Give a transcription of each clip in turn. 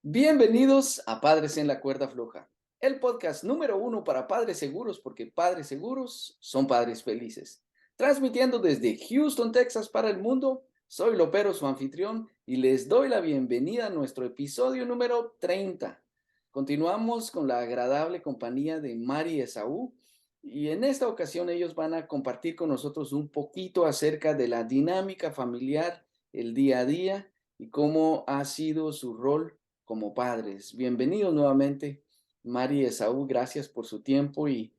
Bienvenidos a Padres en la Cuerda Floja, el podcast número uno para padres seguros, porque padres seguros son padres felices. Transmitiendo desde Houston, Texas para el mundo, soy Lopero, su anfitrión, y les doy la bienvenida a nuestro episodio número 30. Continuamos con la agradable compañía de Mari y Esaú, y en esta ocasión ellos van a compartir con nosotros un poquito acerca de la dinámica familiar, el día a día, y cómo ha sido su rol como padres. Bienvenidos nuevamente, Mari y Esaú, gracias por su tiempo y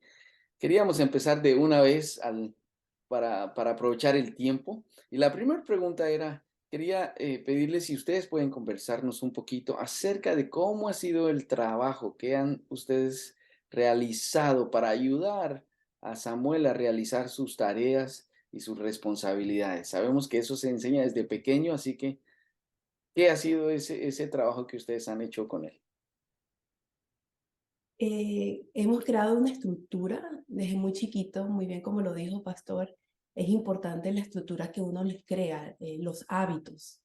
queríamos empezar de una vez para aprovechar el tiempo. Y la primera pregunta era, quería pedirles si ustedes pueden conversarnos un poquito acerca de cómo ha sido el trabajo que han ustedes realizado para ayudar a Samuel a realizar sus tareas y sus responsabilidades. Sabemos que eso se enseña desde pequeño, así que ¿qué ha sido ese trabajo que ustedes han hecho con él? Hemos creado una estructura desde muy chiquito, muy bien como lo dijo Pastor, es importante la estructura que uno les crea, los hábitos,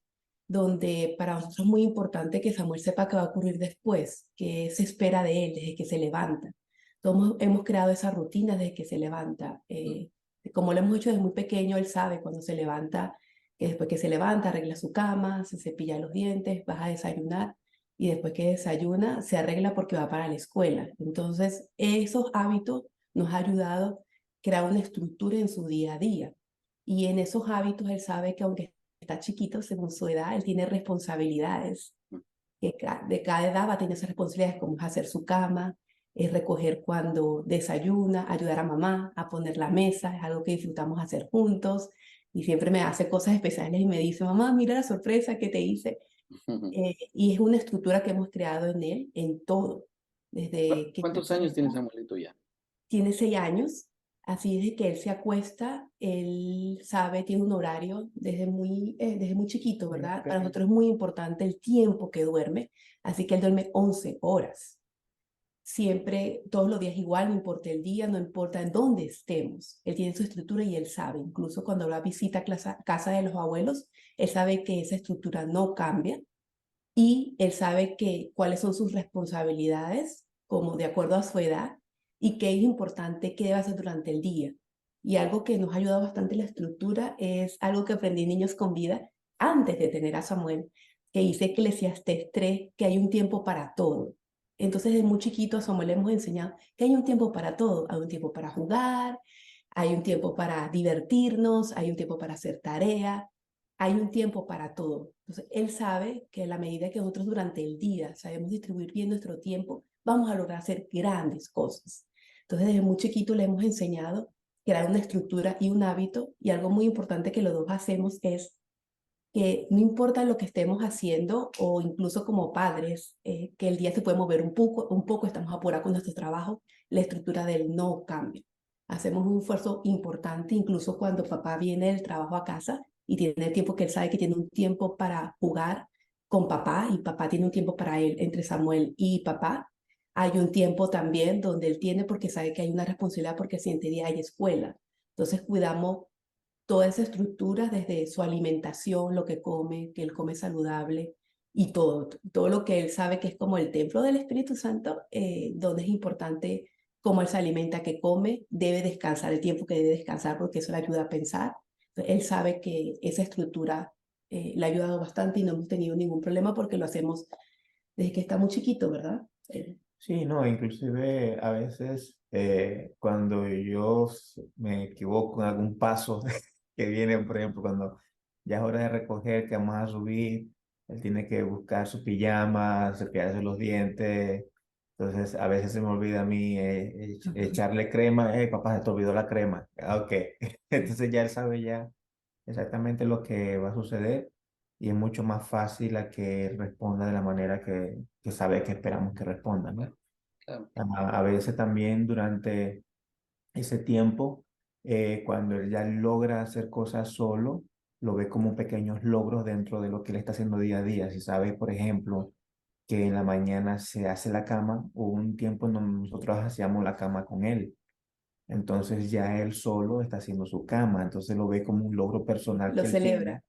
donde para nosotros es muy importante que Samuel sepa qué va a ocurrir después, qué se espera de él desde que se levanta. Todos hemos creado esa rutina desde que se levanta. Como lo hemos hecho desde muy pequeño, él sabe cuando se levanta, que después que se levanta arregla su cama, se cepilla los dientes, va a desayunar y después que desayuna se arregla porque va para la escuela. Entonces, esos hábitos nos ha ayudado a crear una estructura en su día a día. Y en esos hábitos él sabe que aunque está chiquito, según su edad, él tiene responsabilidades. Que de cada edad va a tener esas responsabilidades como es hacer su cama, es recoger cuando desayuna, ayudar a mamá a poner la mesa, es algo que disfrutamos hacer juntos. Y siempre me hace cosas especiales y me dice, mamá, mira la sorpresa que te hice. Y es una estructura que hemos creado en él, en todo. Desde que está ¿Cuántos años tiene chiquito, Samuelito ya? tiene 6 años, así desde que él se acuesta, él sabe, tiene un horario desde muy chiquito, ¿verdad? Para nosotros es muy importante el tiempo que duerme, así que él duerme 11 horas. Siempre, todos los días igual, no importa el día, no importa en dónde estemos. Él tiene su estructura y él sabe, incluso cuando va a visita a casa de los abuelos, él sabe que esa estructura no cambia y él sabe cuáles son sus responsabilidades, como de acuerdo a su edad, y qué es importante que debe hacer durante el día. Y algo que nos ha ayudado bastante la estructura es algo que aprendí en Niños con Vida antes de tener a Samuel, que dice Eclesiastés 3, que hay un tiempo para todo. Entonces, desde muy chiquito a Samuel le hemos enseñado que hay un tiempo para todo. Hay un tiempo para jugar, hay un tiempo para divertirnos, hay un tiempo para hacer tarea, hay un tiempo para todo. Entonces, él sabe que a la medida que nosotros durante el día sabemos distribuir bien nuestro tiempo, vamos a lograr hacer grandes cosas. Entonces, desde muy chiquito le hemos enseñado a crear una estructura y un hábito, y algo muy importante que los dos hacemos es que no importa lo que estemos haciendo o incluso como padres, que el día se puede mover un poco, estamos apurados con nuestro trabajo, la estructura del no cambia. Hacemos un esfuerzo importante, incluso cuando papá viene del trabajo a casa y tiene el tiempo que él sabe que tiene un tiempo para jugar con papá y papá tiene un tiempo para él, entre Samuel y papá. Hay un tiempo también donde él tiene porque sabe que hay una responsabilidad porque el siguiente día hay escuela. Entonces cuidamos toda esa estructura desde su alimentación, lo que come, que él come saludable y todo lo que él sabe que es como el templo del Espíritu Santo, donde es importante cómo él se alimenta, qué come, debe descansar el tiempo que debe descansar porque eso le ayuda a pensar. Entonces, él sabe que esa estructura le ha ayudado bastante y no hemos tenido ningún problema porque lo hacemos desde que está muy chiquito, ¿verdad? Sí, no, inclusive a veces cuando yo me equivoco en algún paso que viene, por ejemplo, cuando ya es hora de recoger, que vamos a subir, él tiene que buscar su pijama, cepillarse los dientes, entonces a veces se me olvida a mí echarle crema, papá, se te olvidó la crema, ah, ok, entonces ya él sabe ya exactamente lo que va a suceder y es mucho más fácil a que responda de la manera que sabe que esperamos que responda, ¿no? Claro. A veces también durante ese tiempo, cuando él ya logra hacer cosas solo, lo ve como pequeños logros dentro de lo que él está haciendo día a día. Si sabe, por ejemplo, que en la mañana se hace la cama, hubo un tiempo en donde nosotros hacíamos la cama con él. Entonces ya él solo está haciendo su cama, entonces lo ve como un logro personal Lo que él tiene, celebra.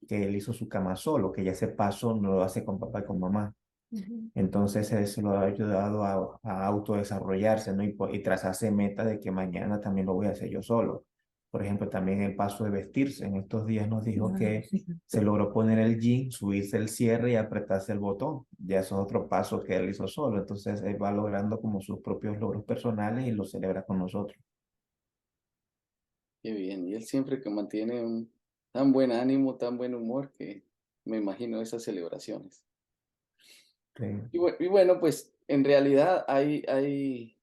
que él hizo su cama solo, que ya ese paso no lo hace con papá y con mamá. Ujú. Entonces eso lo ha ayudado a autodesarrollarse, ¿no? Y trazarse meta de que mañana también lo voy a hacer yo solo. Por ejemplo, también el paso de vestirse. En estos días nos dijo Ah, que sí. se logró poner el jean, subirse el cierre y apretarse el botón. Ya eso es otro paso que él hizo solo. Entonces él va logrando como sus propios logros personales y los celebra con nosotros. Qué bien. Y él siempre que mantiene un tan buen ánimo, tan buen humor, que me imagino esas celebraciones. Sí. Y bueno, pues en realidad hay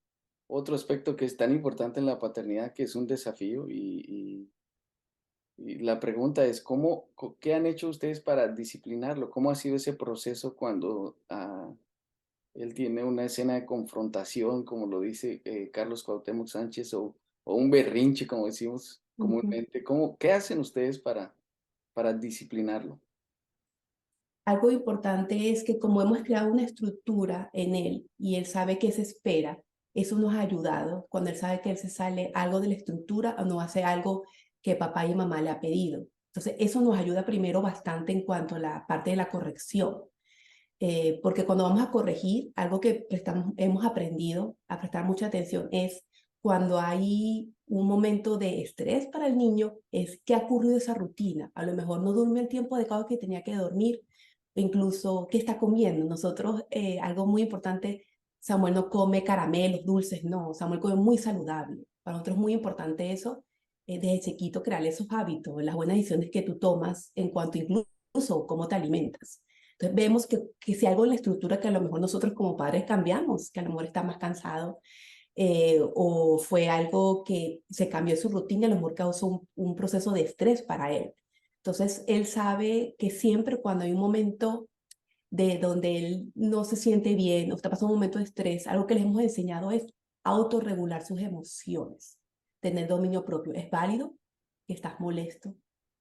otro aspecto que es tan importante en la paternidad, que es un desafío. Y la pregunta es, ¿qué han hecho ustedes para disciplinarlo? ¿Cómo ha sido ese proceso cuando él tiene una escena de confrontación, como lo dice Carlos Cuauhtémoc Sánchez, o un berrinche, como decimos Ujú. comúnmente? ¿Qué hacen ustedes para disciplinarlo? Algo importante es que como hemos creado una estructura en él y él sabe qué se espera, eso nos ha ayudado cuando él sabe que él se sale algo de la estructura o no hace algo que papá y mamá le ha pedido. Entonces, eso nos ayuda primero bastante en cuanto a la parte de la corrección. Porque cuando vamos a corregir, algo que hemos aprendido a prestar mucha atención es cuando hay un momento de estrés para el niño, es qué ha ocurrido esa rutina. A lo mejor no durmió el tiempo adecuado que tenía que dormir, o incluso qué está comiendo. Nosotros, algo muy importante, Samuel no come caramelos, dulces, no, Samuel come muy saludable. Para nosotros es muy importante eso, desde chiquito crear esos hábitos, las buenas decisiones que tú tomas en cuanto incluso cómo te alimentas. Entonces vemos que si algo en la estructura que a lo mejor nosotros como padres cambiamos, que a lo mejor está más cansado, o fue algo que se cambió su rutina, a lo mejor causó un proceso de estrés para él. Entonces él sabe que siempre cuando hay un momento de donde él no se siente bien o está pasando un momento de estrés, algo que les hemos enseñado es autorregular sus emociones, tener dominio propio. Es válido que estás molesto,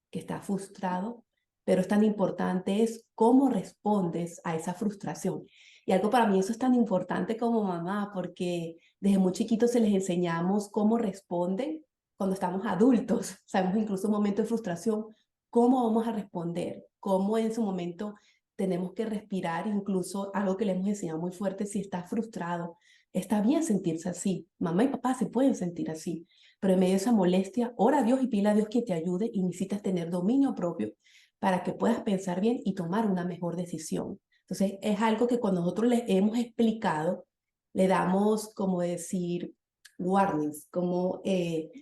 que estás frustrado, pero es tan importante es cómo respondes a esa frustración. Y algo para mí eso es tan importante como mamá, porque desde muy chiquitos se les enseñamos cómo responden cuando estamos adultos. Sabemos incluso un momento de frustración, cómo vamos a responder, cómo en su momento tenemos que respirar, incluso algo que le hemos enseñado muy fuerte, si estás frustrado, está bien sentirse así, mamá y papá se pueden sentir así, pero en medio de esa molestia, ora a Dios y pide a Dios que te ayude y necesitas tener dominio propio para que puedas pensar bien y tomar una mejor decisión. Entonces, es algo que cuando nosotros le hemos explicado, le damos, como decir, warnings, como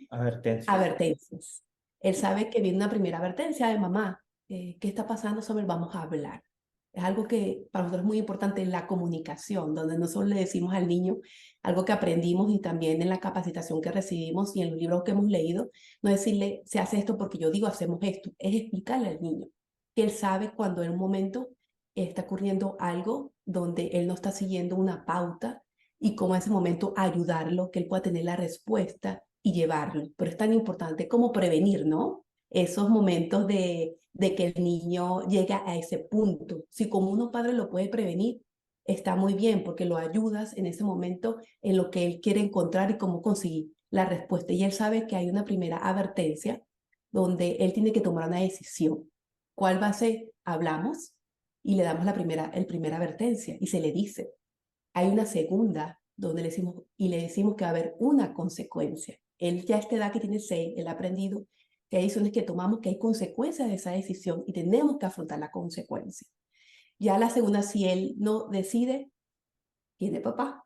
Advertencias. advertencias. Él sabe que viene una primera advertencia de mamá. ¿Qué está pasando? Sobre vamos a hablar. Es algo que para nosotros es muy importante en la comunicación, donde no solo le decimos al niño algo que aprendimos y también en la capacitación que recibimos y en los libros que hemos leído, no decirle, se hace esto porque yo digo, hacemos esto, es explicarle al niño que él sabe cuando en un momento está ocurriendo algo donde él no está siguiendo una pauta y cómo en ese momento ayudarlo, que él pueda tener la respuesta y llevarlo. Pero es tan importante como prevenir, ¿no? Esos momentos de que el niño llegue a ese punto. Si como uno padre lo puede prevenir, está muy bien porque lo ayudas en ese momento en lo que él quiere encontrar y cómo conseguir la respuesta. Y él sabe que hay una primera advertencia donde él tiene que tomar una decisión. ¿Cuál va a ser? Hablamos y le damos el primera advertencia y se le dice. Hay una segunda donde le decimos que va a haber una consecuencia. Él ya a esta edad que tiene 6, él ha aprendido que hay decisiones que tomamos, que hay consecuencias de esa decisión y tenemos que afrontar la consecuencia. Ya la segunda, si él no decide, tiene papá,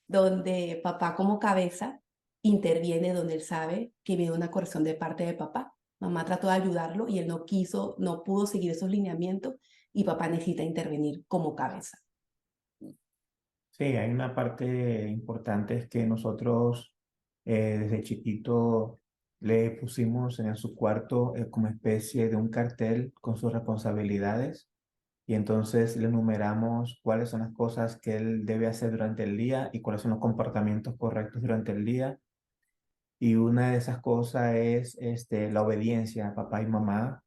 donde papá como cabeza interviene, donde él sabe que viene una corrección de parte de papá. Mamá trató de ayudarlo y él no quiso, no pudo seguir esos lineamientos y papá necesita intervenir como cabeza. Sí, hay una parte importante es que nosotros desde chiquito le pusimos en su cuarto como especie de un cartel con sus responsabilidades y entonces le enumeramos cuáles son las cosas que él debe hacer durante el día y cuáles son los comportamientos correctos durante el día. Y una de esas cosas es la obediencia a papá y mamá,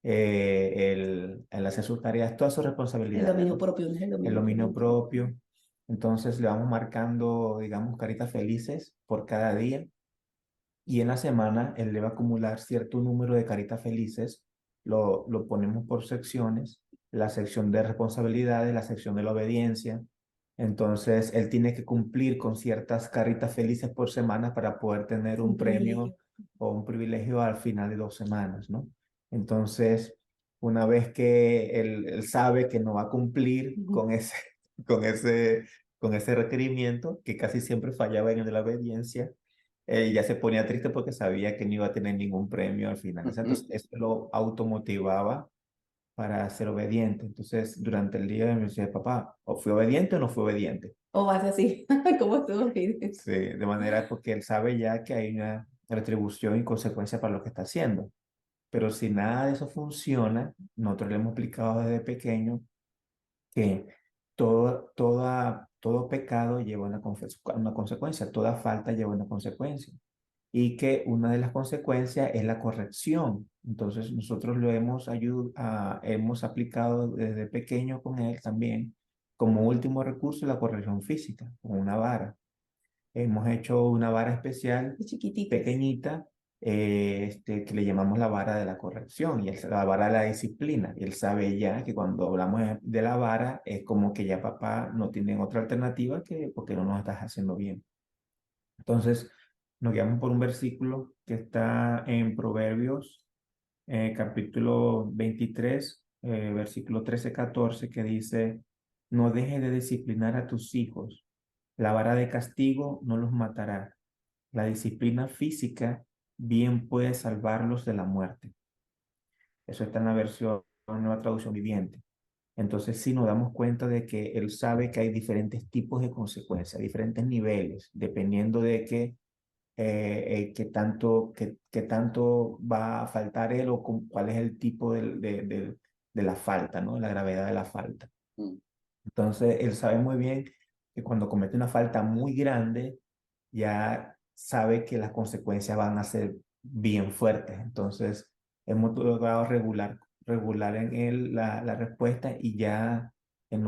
el hacer sus tareas, todas sus El responsabilidades, dominio propio, no es el el dominio dominio propio. propio. Entonces le vamos marcando, digamos, caritas felices por cada día y en la semana él le va a acumular cierto número de caritas felices, lo ponemos por secciones, la sección de responsabilidades, la sección de la obediencia. Entonces, él tiene que cumplir con ciertas caritas felices por semana para poder tener un Un premio privilegio. o un privilegio al final de 2 semanas, ¿no? Entonces, una vez que él sabe que no va a cumplir Ujú. con ese, con ese, con ese requerimiento, que casi siempre fallaba en el de la obediencia, ya se ponía triste porque sabía que no iba a tener ningún premio al final. Entonces, eso lo automotivaba para ser obediente. Entonces, durante el día me decía, papá, ¿o fui obediente o no fui obediente? O vas así, como tú dices. Sí, de manera porque él sabe ya que hay una retribución y consecuencia para lo que está haciendo. Pero si nada de eso funciona, nosotros le hemos explicado desde pequeño que todo pecado lleva una consecuencia, toda falta lleva una consecuencia. Y que una de las consecuencias es la corrección. Entonces, nosotros lo hemos aplicado desde pequeño con él también, como último recurso, la corrección física, con una vara. Hemos hecho una vara especial, Chiquititas. pequeñita, que le llamamos la vara de la corrección y la vara de la disciplina. Y él sabe ya que cuando hablamos de la vara es como que ya papá no tiene otra alternativa que porque no nos estás haciendo bien. Entonces, nos guiamos por un versículo que está en Proverbios, capítulo 23, versículo 13-14, que dice, no dejes de disciplinar a tus hijos, la vara de castigo no los matará, la disciplina física bien puede salvarlos de la muerte. Eso está en la versión, nueva traducción viviente. Entonces, sí nos damos cuenta de que él sabe que hay diferentes tipos de consecuencias, diferentes niveles, dependiendo de qué tanto va a faltar él o cuál es el tipo de la falta, ¿no? La gravedad de la falta. Mm. Entonces, él sabe muy bien que cuando comete una falta muy grande, ya sabe que las consecuencias van a ser bien fuertes. Entonces, hemos logrado regular en él la respuesta y ya en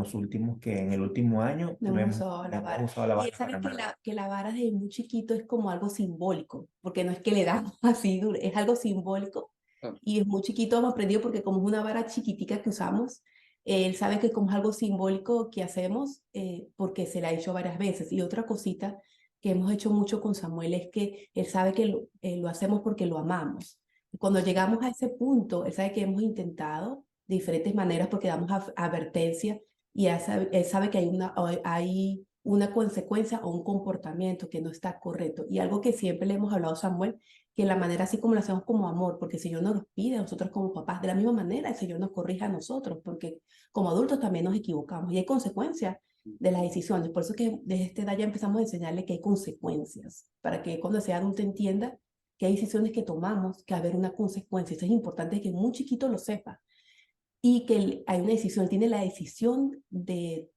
el último año, No hemos usado no la hemos vara. usado la Y él vara sabe para nada. que la vara desde muy chiquito es como algo simbólico, porque no es que le damos así duro, es algo simbólico. Ah, Y es muy chiquito, hemos aprendido porque como es una vara chiquitica que usamos, él sabe que como es algo simbólico que hacemos, porque se le ha hecho varias veces. Y otra cosita que hemos hecho mucho con Samuel es que él sabe que lo hacemos porque lo amamos. Y cuando llegamos a ese punto, él sabe que hemos intentado de diferentes maneras porque damos advertencia y él sabe que hay una consecuencia o un comportamiento que no está correcto. Y algo que siempre le hemos hablado a Samuel, que la manera así como lo hacemos como amor, porque el Señor nos lo pide a nosotros como papás, de la misma manera el Señor nos corrige a nosotros, porque como adultos también nos equivocamos y hay consecuencias de las decisiones. Por eso que desde esta edad ya empezamos a enseñarle que hay consecuencias, para que cuando sea adulto entienda que hay decisiones que tomamos, que haber una consecuencia. Eso es importante que muy chiquito lo sepa y que hay una decisión, él tiene la decisión de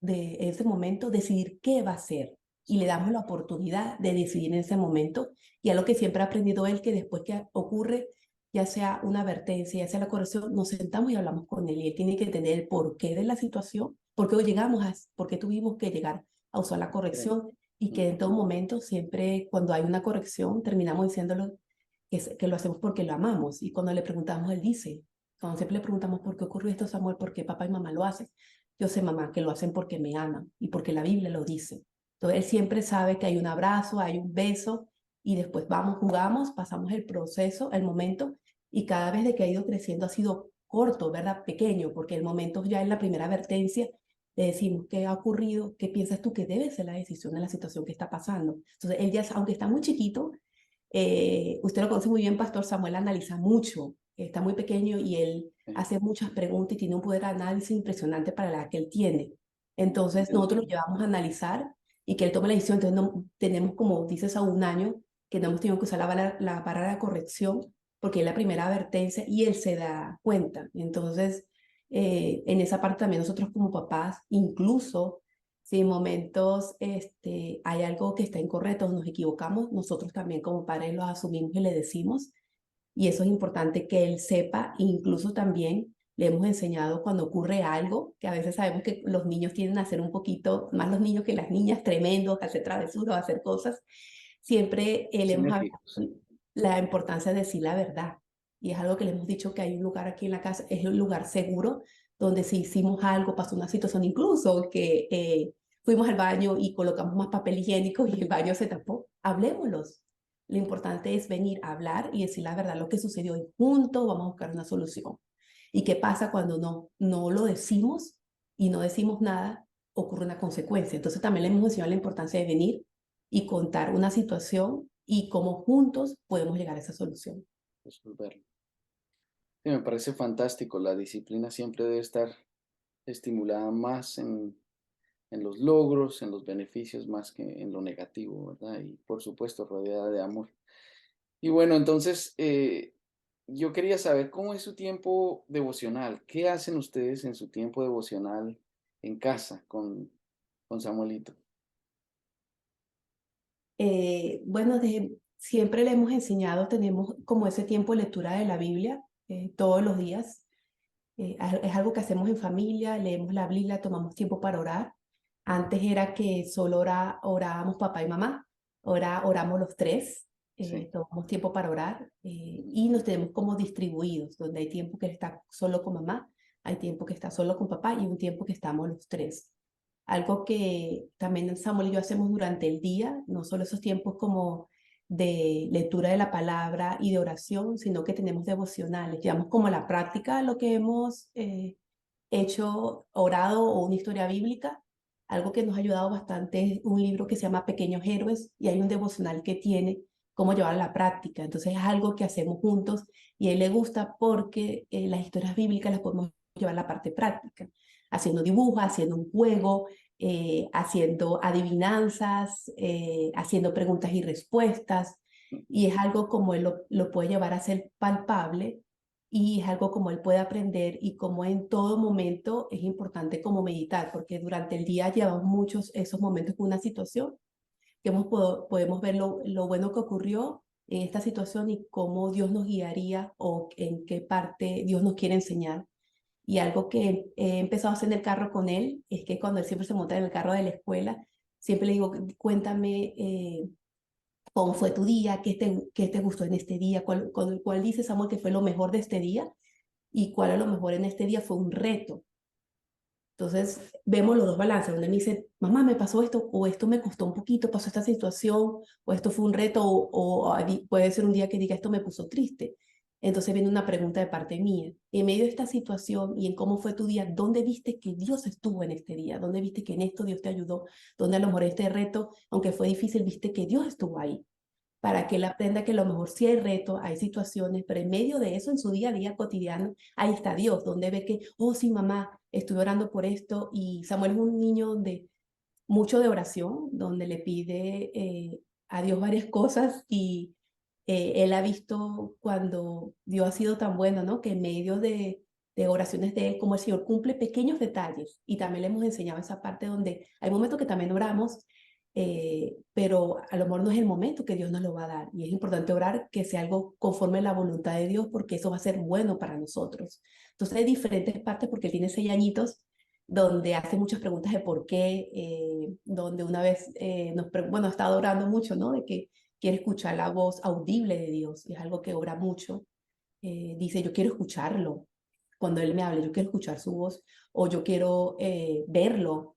en ese momento decidir qué va a hacer y le damos la oportunidad de decidir en ese momento y algo que siempre ha aprendido él que después que ocurre ya sea una advertencia, ya sea la corrección, nos sentamos y hablamos con él y él tiene que entender el porqué de la situación, por qué tuvimos que llegar a usar la bien. corrección y que Mm. en todo momento siempre cuando hay una corrección terminamos diciéndolo que lo hacemos porque lo amamos y cuando le preguntamos él dice, cuando siempre le preguntamos por qué ocurrió esto, Samuel, por qué papá y mamá lo hacen, yo sé, mamá, que lo hacen porque me aman y porque la Biblia lo dice. Entonces, él siempre sabe que hay un abrazo, hay un beso y después vamos, jugamos, pasamos el proceso, el momento y cada vez de que ha ido creciendo ha sido corto, ¿verdad? Pequeño, porque el momento ya en la primera advertencia le decimos qué ha ocurrido, qué piensas tú que debe ser la decisión de la situación que está pasando. Entonces, él ya, aunque está muy chiquito, usted lo conoce muy bien, Pastor Samuel analiza mucho, está muy pequeño y él Sí. hace muchas preguntas y tiene un poder de análisis impresionante para la que él tiene. Entonces, nosotros lo llevamos a analizar y que él tome la decisión. Entonces, no, tenemos, como dices, a un año que no hemos tenido que usar la vara de corrección porque es la primera advertencia y él se da cuenta. Entonces, en esa parte también nosotros como papás, incluso si en momentos hay algo que está incorrecto, nos equivocamos, nosotros también como padres lo asumimos y le decimos, y eso es importante que él sepa, incluso también le hemos enseñado cuando ocurre algo, que a veces sabemos que los niños tienden a ser un poquito, más los niños que las niñas, tremendos, a hacer travesuras, a hacer cosas, siempre le hemos hablado Cinéfilos. la importancia de decir la verdad. Y es algo que le hemos dicho que hay un lugar aquí en la casa, es un lugar seguro donde si hicimos algo, pasó una situación incluso que fuimos al baño y colocamos más papel higiénico y el baño se tapó, hablémoslos. Lo importante es venir a hablar y decir la verdad, lo que sucedió y juntos vamos a buscar una solución. ¿Y qué pasa cuando no lo decimos y no decimos nada? Ocurre una consecuencia. Entonces también le hemos enseñado la importancia de venir y contar una situación y cómo juntos podemos llegar a esa solución. Resolverlo. Sí, me parece fantástico. La disciplina siempre debe estar estimulada más en los logros, en los beneficios, más que en lo negativo, ¿verdad? Y por supuesto, rodeada de amor. Y bueno, entonces, yo quería saber cómo es su tiempo devocional. ¿Qué hacen ustedes en su tiempo devocional en casa con Samuelito? Bueno, siempre le hemos enseñado, tenemos como ese tiempo de lectura de la Biblia todos los días. Es algo que hacemos en familia, leemos la Biblia, tomamos tiempo para orar. Antes era que solo orábamos papá y mamá, ahora oramos los tres, Sí. tomamos tiempo para orar Ujú. y nos tenemos como distribuidos, donde hay tiempo que está solo con mamá, hay tiempo que está solo con papá y un tiempo que estamos los tres. Algo que también Samuel y yo hacemos durante el día, no solo esos tiempos como de lectura de la palabra y de oración, sino que tenemos devocionales, llevamos como a la práctica lo que hemos hecho, orado o una historia bíblica. Algo que nos ha ayudado bastante es un libro que se llama Pequeños Héroes y hay un devocional que tiene cómo llevar a la práctica. Entonces es algo que hacemos juntos y a él le gusta porque las historias bíblicas las podemos llevar a la parte práctica, haciendo dibujos, haciendo un juego, haciendo adivinanzas, haciendo preguntas y respuestas. Y es algo como él lo puede llevar a ser palpable y es algo como él puede aprender y como en todo momento es importante como meditar, porque durante el día llevamos muchos esos momentos con una situación que podemos ver lo bueno que ocurrió en esta situación y cómo Dios nos guiaría o en qué parte Dios nos quiere enseñar. Y algo que he empezado a hacer en el carro con él es que cuando él siempre se monta en el carro de la escuela, siempre le digo, cuéntame cómo fue tu día, qué te gustó en este día, cuál dice Samuel que fue lo mejor de este día y cuál a lo mejor en este día fue un reto. Entonces vemos los dos balances, donde me dice, mamá, me pasó esto, o esto me costó un poquito, pasó esta situación, o esto fue un reto, puede ser un día que diga, esto me puso triste. Entonces viene una pregunta de parte mía. En medio de esta situación y en cómo fue tu día, ¿dónde viste que Dios estuvo en este día? ¿Dónde viste que en esto Dios te ayudó? ¿Dónde a lo mejor este reto, aunque fue difícil, viste que Dios estuvo ahí? Para que él aprenda que a lo mejor sí hay retos, hay situaciones, pero en medio de eso, en su día a día cotidiano, ahí está Dios, donde ve que, oh sí, mamá, estuve orando por esto, y Samuel es un niño de mucho de oración, donde le pide a Dios varias cosas y él ha visto cuando Dios ha sido tan bueno, ¿no? Que en medio de oraciones de él, como el Señor cumple pequeños detalles, y también le hemos enseñado esa parte donde hay momentos que también oramos, pero a lo mejor no es el momento que Dios nos lo va a dar. Y es importante orar que sea algo conforme a la voluntad de Dios, porque eso va a ser bueno para nosotros. Entonces hay diferentes partes, porque él tiene 6 añitos, donde hace muchas preguntas de por qué, donde una vez, bueno, ha estado orando mucho, ¿no? De que quiere escuchar la voz audible de Dios, y es algo que ora mucho. Dice, yo quiero escucharlo. Cuando Él me hable, yo quiero escuchar su voz, o yo quiero verlo,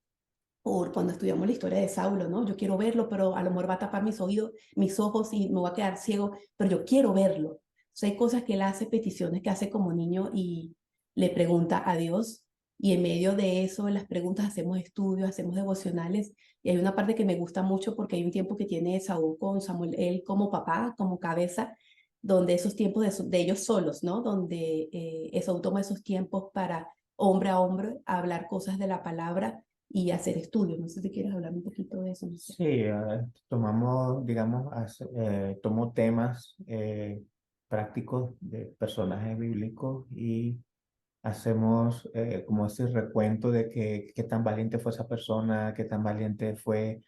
o cuando estudiamos la historia de Saulo, ¿no? Yo quiero verlo, pero a lo mejor va a tapar mis oídos, mis ojos y me voy a quedar ciego, pero yo quiero verlo. O sea, hay cosas que él hace, peticiones que hace como niño y le pregunta a Dios. Y en medio de eso, en las preguntas hacemos estudios, hacemos devocionales. Y hay una parte que me gusta mucho porque hay un tiempo que tiene Saúl con Samuel, él como papá, como cabeza, donde esos tiempos de ellos solos, ¿no? Donde Esaú toma esos tiempos para hombre a hombre hablar cosas de la palabra y hacer estudios. No sé si quieres hablar un poquito de eso. No sé. Sí, tomamos, digamos, tomo temas prácticos de personajes bíblicos y hacemos como ese recuento de qué tan valiente fue esa persona, qué tan valiente fue,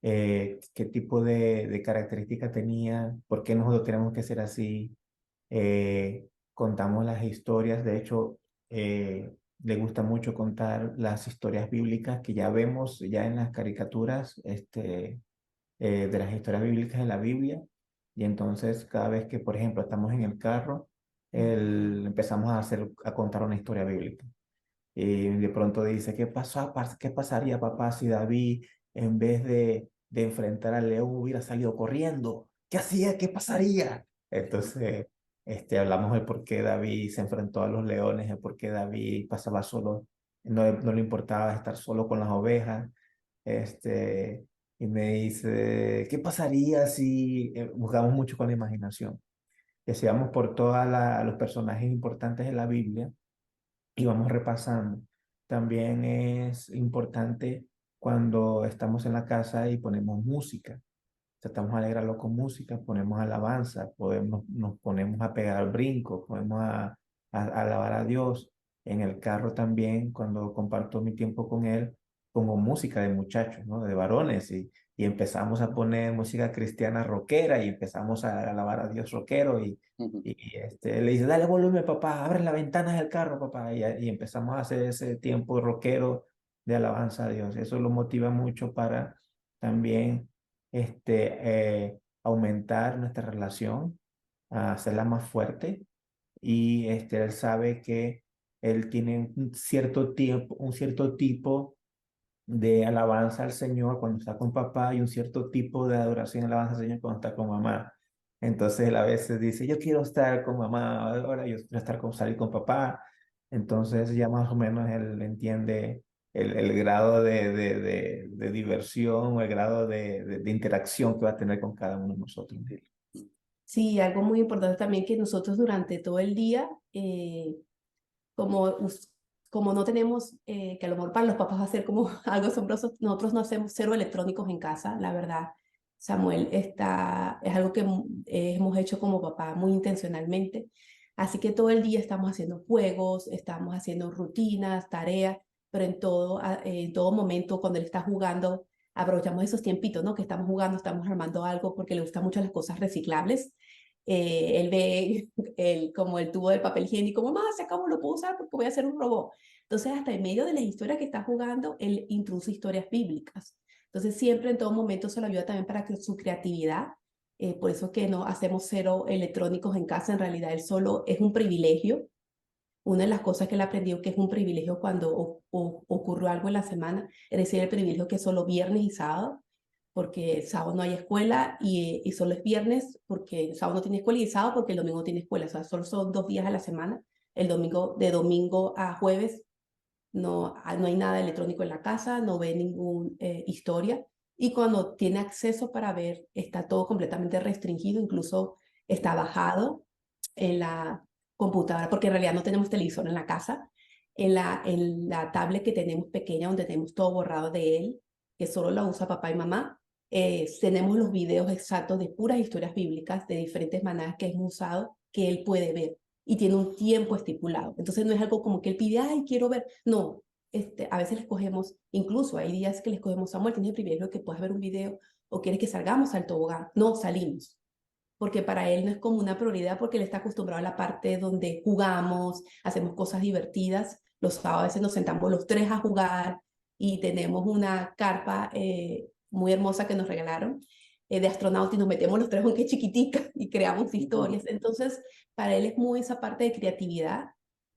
qué tipo de características tenía, por qué nosotros tenemos que ser así. Contamos las historias, de hecho, le gusta mucho contar las historias bíblicas que ya vemos ya en las caricaturas de las historias bíblicas de la Biblia. Y entonces cada vez que, por ejemplo, estamos en el carro, empezamos a contar una historia bíblica. Y de pronto dice, ¿qué pasaría, papá, si David, en vez de enfrentar al león, hubiera salido corriendo? ¿Qué hacía? ¿Qué pasaría? Entonces, hablamos del por qué David se enfrentó a los leones, el por qué David pasaba solo, no le importaba estar solo con las ovejas. Y me dice, ¿qué pasaría si jugamos mucho con la imaginación? Que si vamos por todos los personajes importantes de la Biblia y vamos repasando. También es importante cuando estamos en la casa y ponemos música. Tratamos de alegrarlo con música, ponemos alabanza, nos ponemos a pegar brincos, ponemos a alabar a Dios. En el carro también, cuando comparto mi tiempo con él, pongo música de muchachos, ¿no? De varones, y empezamos a poner música cristiana rockera y empezamos a alabar a Dios rockero le dice, dale volumen, papá, abre las ventanas del carro, papá, y empezamos a hacer ese tiempo rockero de alabanza a Dios. Eso lo motiva mucho para también aumentar nuestra relación, a hacerla más fuerte. Y él sabe que él tiene un cierto tipo de alabanza al Señor cuando está con papá y un cierto tipo de adoración y alabanza al Señor cuando está con mamá. Entonces él a veces dice, yo quiero estar con mamá ahora, yo quiero salir con papá. Entonces ya más o menos él entiende el grado de diversión o el grado de interacción que va a tener con cada uno de nosotros. Sí, algo muy importante también que nosotros durante todo el día, como, como no tenemos, que a lo mejor para los papás va a ser como algo asombroso, nosotros no hacemos cero electrónicos en casa, la verdad. Samuel es algo que hemos hecho como papá muy intencionalmente. Así que todo el día estamos haciendo juegos, estamos haciendo rutinas, tareas, pero en todo momento cuando él está jugando, aprovechamos esos tiempitos, ¿no? Que estamos jugando, estamos armando algo porque le gustan mucho las cosas reciclables. Él ve como el tubo del papel higiénico, mamá, ¿sé cómo lo puedo usar? Porque voy a hacer un robot. Entonces, hasta en medio de las historias que está jugando, él introduce historias bíblicas. Entonces, siempre en todo momento se lo ayuda también para que su creatividad. Por eso que no hacemos cero electrónicos en casa, en realidad él solo es un privilegio. Una de las cosas que él aprendió que es un privilegio cuando ocurrió algo en la semana, es decir, el privilegio que es solo viernes y sábado, porque el sábado no hay escuela y solo es viernes porque el sábado no tiene escuela y el sábado porque el domingo no tiene escuela. O sea, solo son 2 días a la semana. El domingo, de domingo a jueves, no hay nada electrónico en la casa, no ve ninguna historia. Y cuando tiene acceso para ver, está todo completamente restringido, incluso está bajado en la computadora, porque en realidad no tenemos televisor en la casa. En la tablet que tenemos pequeña, donde tenemos todo borrado de él, que solo la usa papá y mamá, tenemos los videos exactos de puras historias bíblicas de diferentes maneras que hemos usado, que él puede ver y tiene un tiempo estipulado. Entonces no es algo como que él pide, ay, quiero ver. No, a veces les cogemos, incluso hay días que les cogemos, Samuel, tienes el privilegio que puedas ver un video o quieres que salgamos al tobogán. No, salimos. Porque para él no es como una prioridad porque él está acostumbrado a la parte donde jugamos, hacemos cosas divertidas. Los sábados a veces nos sentamos los tres a jugar y tenemos una carpa muy hermosa que nos regalaron de astronauta y nos metemos los tres, aunque es chiquitica, y creamos historias. Entonces, para él es muy esa parte de creatividad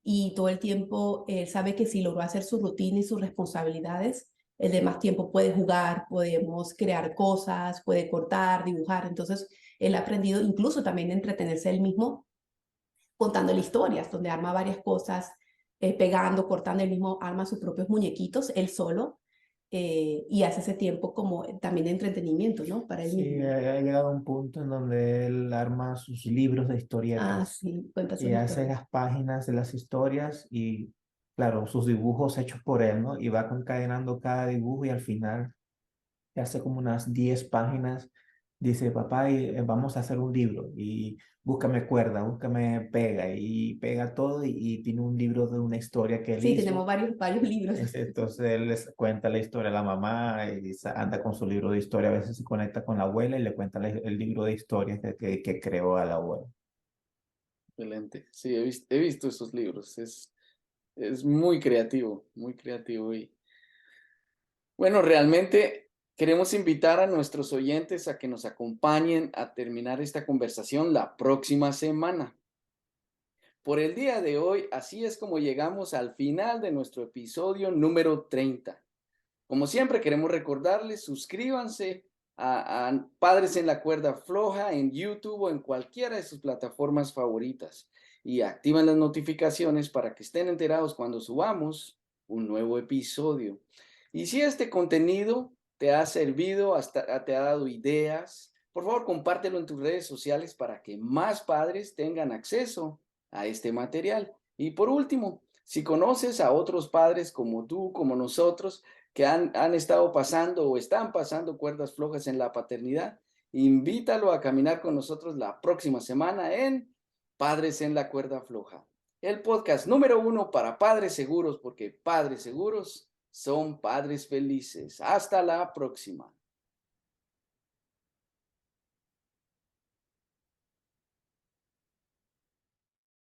y todo el tiempo él sabe que si logró hacer su rutina y sus responsabilidades, el demás tiempo puede jugar, podemos crear cosas, puede cortar, dibujar. Entonces, él ha aprendido incluso también a entretenerse él mismo contándole historias, donde arma varias cosas, pegando, cortando, él mismo arma sus propios muñequitos, él solo, y hace ese tiempo como también de entretenimiento, ¿no? Para él Sí, mismo. ha llegado a un punto en donde él arma sus libros de Ah, historietas sí, cuenta sus y hace historias. las páginas de las historias y, claro, sus dibujos hechos por él, ¿no? Y va concadenando cada dibujo y al final hace como unas 10 páginas, dice, papá, vamos a hacer un libro y búscame cuerda, búscame pega y pega todo y tiene un libro de una historia que él Sí, tenemos hizo. varios libros. Entonces él les cuenta la historia a la mamá y anda con su libro de historia, a veces se conecta con la abuela y le cuenta el libro de historias que creó a la abuela. Excelente. Sí, he visto esos libros. Es muy creativo, muy creativo. Y bueno, realmente queremos invitar a nuestros oyentes a que nos acompañen a terminar esta conversación la próxima semana. por el día de hoy, así es como llegamos al final de nuestro episodio número 30. Como siempre, queremos recordarles, suscríbanse a Padres en la Cuerda Floja en YouTube o en cualquiera de sus plataformas favoritas y activen las notificaciones para que estén enterados cuando subamos un nuevo episodio. Y si este contenido te ha servido, hasta te ha dado ideas, por favor, compártelo en tus redes sociales para que más padres tengan acceso a este material. Y por último, si conoces a otros padres como tú, como nosotros, que han estado pasando o están pasando cuerdas flojas en la paternidad, invítalo a caminar con nosotros la próxima semana en Padres en la Cuerda Floja, el podcast número 1 para padres seguros, porque padres seguros son padres felices. Hasta la próxima.